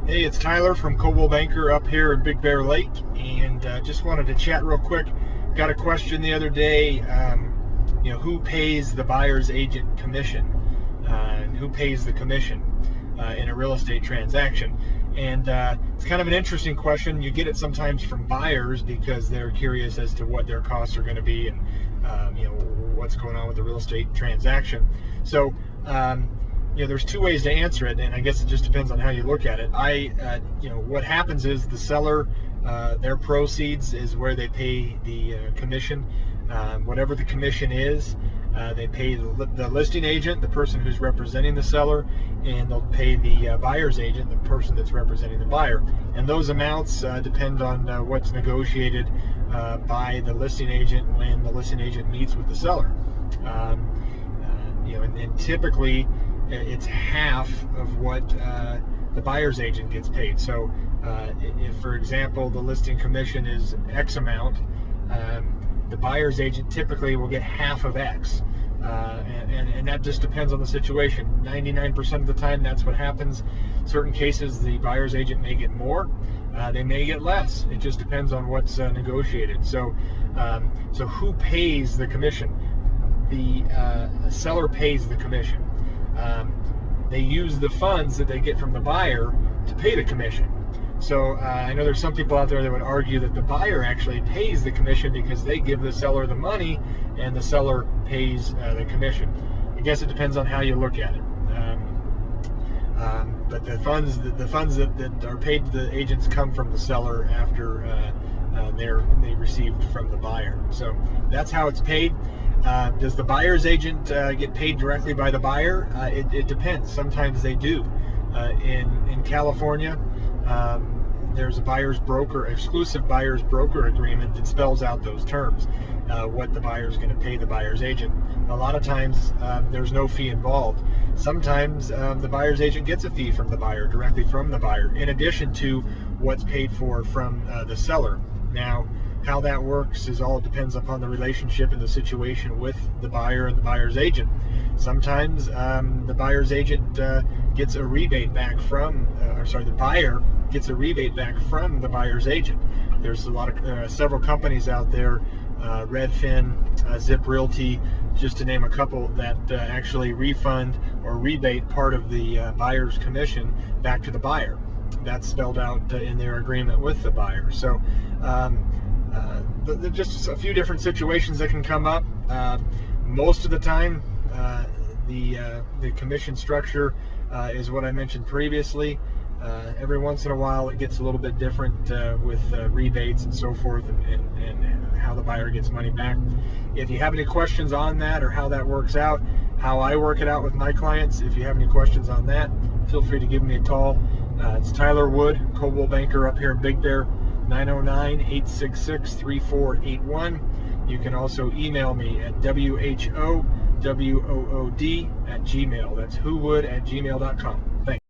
Hey, it's Tyler from Coldwell Banker up here in Big Bear Lake, and just wanted to chat real quick. Got a question the other day. Who pays the buyer's agent commission? And who pays the commission in a real estate transaction? And it's kind of an interesting question. You get it sometimes from buyers because they're curious as to what their costs are going to be, and what's going on with the real estate transaction. So. There's two ways to answer it, and I guess it just depends on how you look at it. What happens is the seller, their proceeds is where they pay the commission. Whatever the commission is, they pay the listing agent, the person who's representing the seller, and they'll pay the buyer's agent, the person that's representing the buyer. And those amounts depend on what's negotiated by the listing agent when the listing agent meets with the seller. And typically, it's half of what the buyer's agent gets paid. So if, for example, the listing commission is X amount, the buyer's agent typically will get half of X. And that just depends on the situation. 99% of the time, that's what happens. Certain cases, the buyer's agent may get more. They may get less. It just depends on what's negotiated. So who pays the commission? The seller pays the commission. They use the funds that they get from the buyer to pay the commission. So I know there's some people out there that would argue that the buyer actually pays the commission because they give the seller the money and the seller pays the commission. I guess it depends on how you look at it. But the funds that are paid to the agents come from the seller after they received from the buyer. So that's how it's paid. Does the buyer's agent get paid directly by the buyer? It depends. Sometimes they do. In California, there's a exclusive buyer's broker agreement that spells out those terms, what the buyer is going to pay the buyer's agent. A lot of times there's no fee involved. Sometimes the buyer's agent gets a fee from the buyer, directly from the buyer, in addition to what's paid for from the seller. Now, how that works all depends upon the relationship and the situation with the buyer and the buyer's agent. Sometimes the buyer's agent gets a rebate back from, the buyer gets a rebate back from the buyer's agent. There's several companies out there, Redfin, Zip Realty, just to name a couple, that actually refund or rebate part of the buyer's commission back to the buyer. That's spelled out in their agreement with the buyer. So just a few different situations that can come up. Most of the time, the commission structure is what I mentioned previously. Every once in a while, it gets a little bit different with rebates and so forth, and how the buyer gets money back. If you have any questions on that or how that works out, how I work it out with my clients, if you have any questions on that, feel free to give me a call. It's Tyler Wood, Coldwell Banker up here in Big Bear, 909-866-3481. You can also email me at whowood@gmail. That's whowood@gmail.com. Thanks.